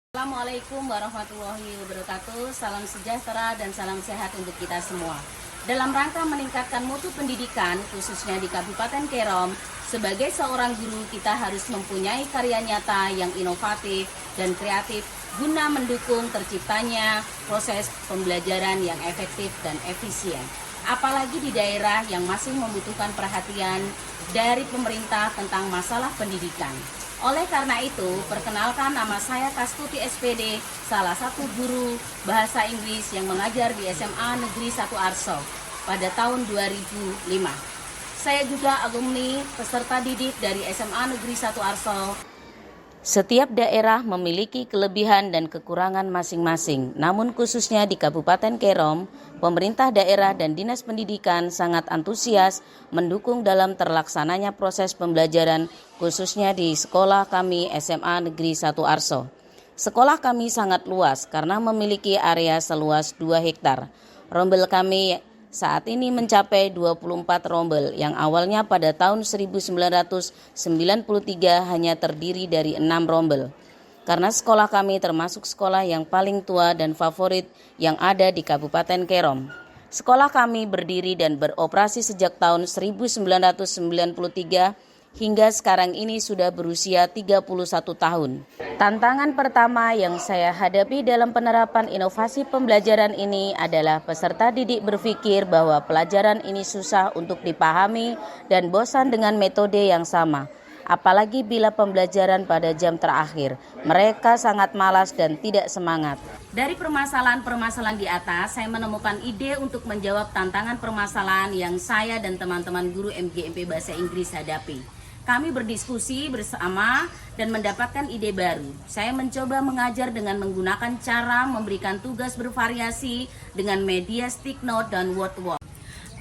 Assalamualaikum warahmatullahi wabarakatuh. Salam sejahtera dan salam sehat untuk kita semua. Dalam rangka meningkatkan mutu pendidikan, khususnya di Kabupaten Kerom, sebagai seorang guru kita harus mempunyai karya nyata yang inovatif dan kreatif guna mendukung terciptanya proses pembelajaran yang efektif dan efisien. Apalagi di daerah yang masih membutuhkan perhatian dari pemerintah tentang masalah pendidikan. Oleh karena itu, perkenalkan, nama saya Kastuti SPD, salah satu guru bahasa Inggris yang mengajar di SMA Negeri 1 Arso pada tahun 2005. Saya juga alumni peserta didik dari SMA Negeri 1 Arso. Setiap daerah memiliki kelebihan dan kekurangan masing-masing, namun khususnya di Kabupaten Kerom, pemerintah daerah dan Dinas Pendidikan sangat antusias mendukung dalam terlaksananya proses pembelajaran, khususnya di sekolah kami SMA Negeri 1 Arso. Sekolah kami sangat luas karena memiliki area seluas 2 hektar. Rombel kami saat ini mencapai 24 rombel yang awalnya pada tahun 1993 hanya terdiri dari 6 rombel. Karena sekolah kami termasuk sekolah yang paling tua dan favorit yang ada di Kabupaten Kerom. Sekolah kami berdiri dan beroperasi sejak tahun 1993 hingga sekarang ini sudah berusia 31 tahun. Tantangan pertama yang saya hadapi dalam penerapan inovasi pembelajaran ini adalah peserta didik berpikir bahwa pelajaran ini susah untuk dipahami dan bosan dengan metode yang sama. Apalagi bila pembelajaran pada jam terakhir, mereka sangat malas dan tidak semangat. Dari permasalahan-permasalahan di atas, saya menemukan ide untuk menjawab tantangan permasalahan yang saya dan teman-teman guru MGMP Bahasa Inggris hadapi. Kami berdiskusi bersama dan mendapatkan ide baru. Saya mencoba mengajar dengan menggunakan cara memberikan tugas bervariasi dengan media stick note dan word wall.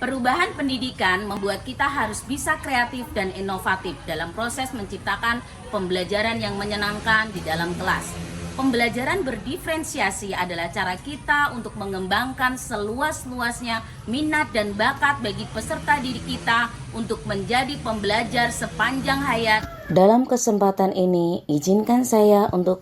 Perubahan pendidikan membuat kita harus bisa kreatif dan inovatif dalam proses menciptakan pembelajaran yang menyenangkan di dalam kelas. Pembelajaran berdiferensiasi adalah cara kita untuk mengembangkan seluas-luasnya minat dan bakat bagi peserta didik kita untuk menjadi pembelajar sepanjang hayat. Dalam kesempatan ini, izinkan saya untuk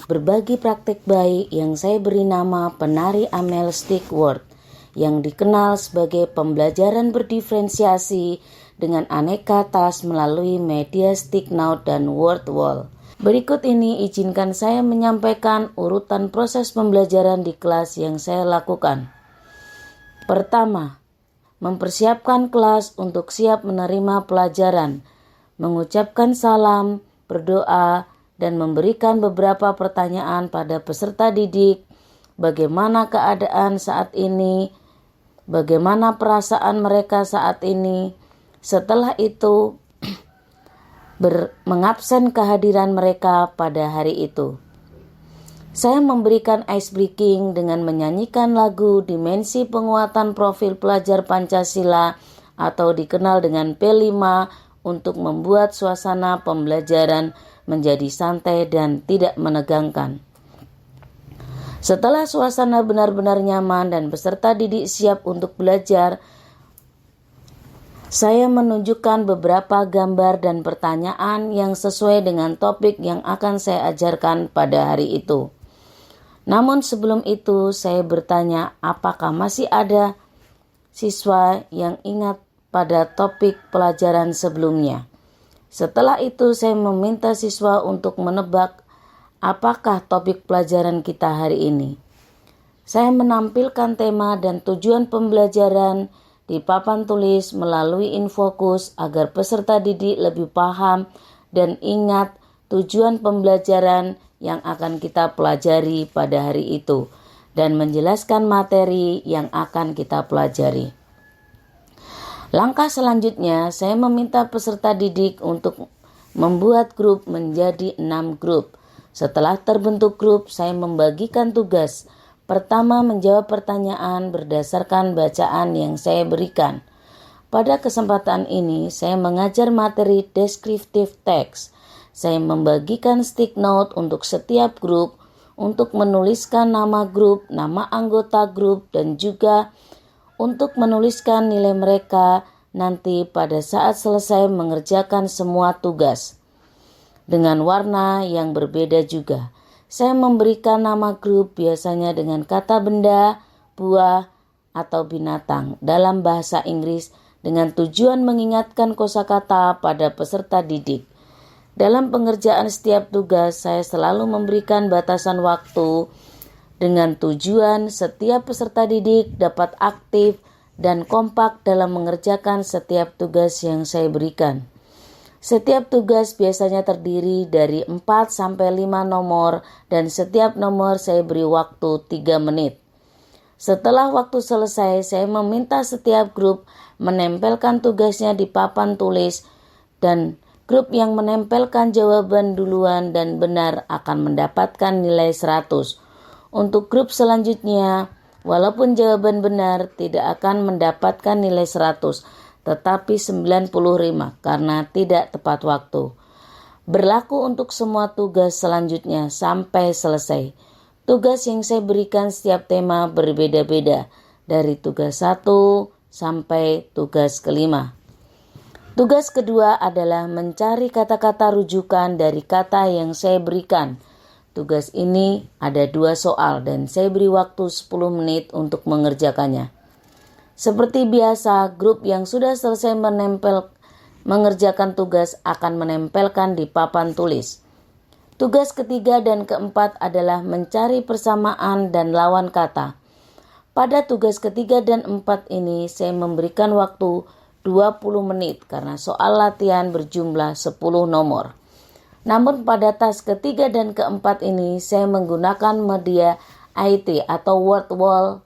berbagi praktik baik yang saya beri nama Penari Amel Stick Word, yang dikenal sebagai pembelajaran berdiferensiasi dengan aneka task melalui media stick note dan word wall. Berikut ini izinkan saya menyampaikan urutan proses pembelajaran di kelas yang saya lakukan. Pertama, mempersiapkan kelas untuk siap menerima pelajaran, mengucapkan salam, berdoa, dan memberikan beberapa pertanyaan pada peserta didik. Bagaimana keadaan saat ini? Bagaimana perasaan mereka saat ini? Setelah itu, mengabsen kehadiran mereka pada hari itu. Saya memberikan ice breaking dengan menyanyikan lagu Dimensi Penguatan Profil Pelajar Pancasila atau dikenal dengan P5 untuk membuat suasana pembelajaran menjadi santai dan tidak menegangkan. Setelah suasana benar-benar nyaman dan peserta didik siap untuk belajar, saya menunjukkan beberapa gambar dan pertanyaan yang sesuai dengan topik yang akan saya ajarkan pada hari itu. Namun sebelum itu saya bertanya apakah masih ada siswa yang ingat pada topik pelajaran sebelumnya. Setelah itu saya meminta siswa untuk menebak apakah topik pelajaran kita hari ini. Saya menampilkan tema dan tujuan pembelajaran di papan tulis melalui infokus agar peserta didik lebih paham dan ingat tujuan pembelajaran yang akan kita pelajari pada hari itu dan menjelaskan materi yang akan kita pelajari. Langkah selanjutnya, saya meminta peserta didik untuk membuat grup menjadi 6 grup. Setelah terbentuk grup, saya membagikan tugas. Pertama, menjawab pertanyaan berdasarkan bacaan yang saya berikan. Pada kesempatan ini, saya mengajar materi descriptive text. Saya membagikan stick note untuk setiap grup untuk menuliskan nama grup, nama anggota grup, dan juga untuk menuliskan nilai mereka nanti pada saat selesai mengerjakan semua tugas. Dengan warna yang berbeda juga. Saya memberikan nama grup biasanya dengan kata benda, buah, atau binatang dalam bahasa Inggris dengan tujuan mengingatkan kosakata pada peserta didik. Dalam pengerjaan setiap tugas, saya selalu memberikan batasan waktu dengan tujuan setiap peserta didik dapat aktif dan kompak dalam mengerjakan setiap tugas yang saya berikan. Setiap tugas biasanya terdiri dari 4-5 nomor dan setiap nomor saya beri waktu 3 menit. Setelah waktu selesai, saya meminta setiap grup menempelkan tugasnya di papan tulis dan grup yang menempelkan jawaban duluan dan benar akan mendapatkan nilai 100. Untuk grup selanjutnya, walaupun jawaban benar tidak akan mendapatkan nilai 100, tetapi 95 karena tidak tepat waktu. Berlaku untuk semua tugas selanjutnya sampai selesai. Tugas yang saya berikan setiap tema berbeda-beda, dari tugas 1 sampai tugas kelima. Tugas kedua adalah mencari kata-kata rujukan dari kata yang saya berikan. Tugas ini ada 2 soal dan saya beri waktu 10 menit untuk mengerjakannya. Seperti biasa, grup yang sudah selesai mengerjakan tugas akan menempelkan di papan tulis. Tugas ketiga dan keempat adalah mencari persamaan dan lawan kata. Pada tugas ketiga dan 4 ini saya memberikan waktu 20 menit karena soal latihan berjumlah 10 nomor. Namun pada tas ketiga dan keempat ini saya menggunakan media IT atau word wall.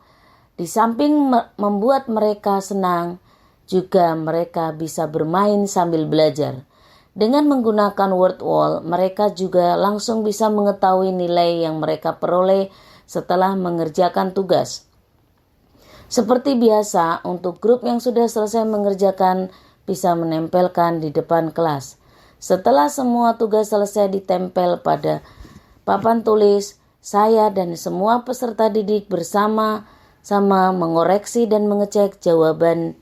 Di samping membuat mereka senang, juga mereka bisa bermain sambil belajar. Dengan menggunakan word wall, mereka juga langsung bisa mengetahui nilai yang mereka peroleh setelah mengerjakan tugas. Seperti biasa, untuk grup yang sudah selesai mengerjakan bisa menempelkan di depan kelas. Setelah semua tugas selesai ditempel pada papan tulis, saya dan semua peserta didik bersama-sama mengoreksi dan mengecek jawaban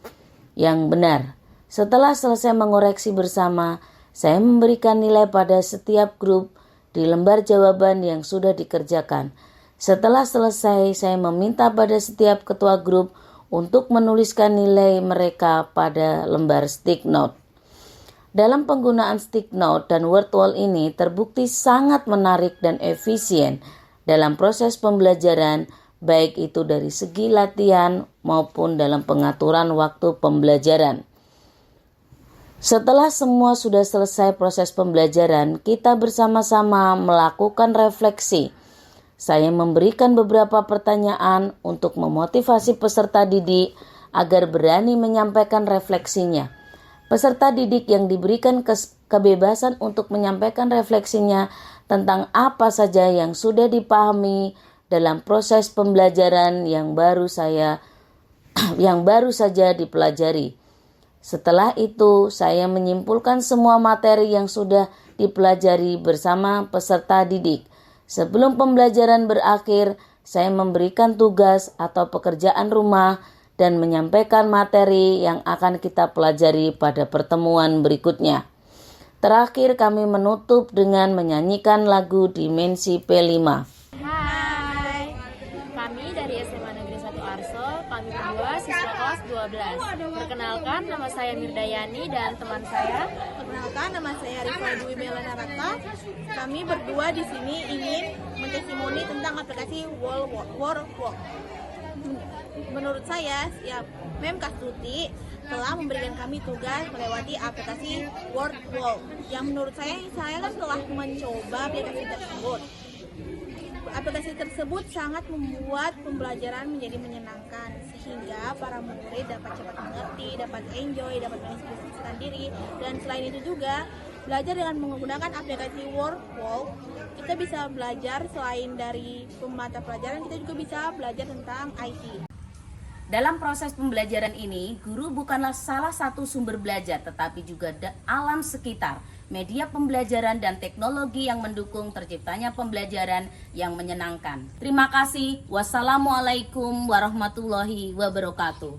yang benar. Setelah selesai mengoreksi bersama, saya memberikan nilai pada setiap grup di lembar jawaban yang sudah dikerjakan. Setelah selesai, saya meminta pada setiap ketua grup untuk menuliskan nilai mereka pada lembar stick note. Dalam penggunaan stick note dan word wall ini terbukti sangat menarik dan efisien dalam proses pembelajaran, baik itu dari segi latihan maupun dalam pengaturan waktu pembelajaran. Setelah semua sudah selesai proses pembelajaran, kita bersama-sama melakukan refleksi. Saya memberikan beberapa pertanyaan untuk memotivasi peserta didik agar berani menyampaikan refleksinya. Peserta didik yang diberikan kebebasan untuk menyampaikan refleksinya tentang apa saja yang sudah dipahami dalam proses pembelajaran yang baru saja dipelajari. Setelah itu, saya menyimpulkan semua materi yang sudah dipelajari bersama peserta didik. Sebelum pembelajaran berakhir, saya memberikan tugas atau pekerjaan rumah dan menyampaikan materi yang akan kita pelajari pada pertemuan berikutnya. Terakhir, kami menutup dengan menyanyikan lagu Dimensi P5. Hai, kami dari SMA Negeri 1 Arso, kami berdua siswa kelas 12. Perkenalkan, nama saya Mirdayani dan teman saya. Perkenalkan, nama saya Rifa Dwi Melana Rata. Kami berdua di sini ingin mentestimoni tentang aplikasi World Walk. Menurut saya, Mem Kastuti telah memberikan kami tugas melewati aplikasi World Walk. Yang menurut saya kan telah mencoba aplikasi tersebut. Aplikasi tersebut sangat membuat pembelajaran menjadi menyenangkan sehingga para murid dapat cepat mengerti, dapat enjoy, dapat menginspirasikan diri, dan selain itu juga belajar dengan menggunakan aplikasi World Walk, kita bisa belajar selain dari mata pelajaran, kita juga bisa belajar tentang IT. Dalam proses pembelajaran ini, guru bukanlah salah satu sumber belajar, tetapi juga alam sekitar, media pembelajaran dan teknologi yang mendukung terciptanya pembelajaran yang menyenangkan. Terima kasih. Wassalamualaikum warahmatullahi wabarakatuh.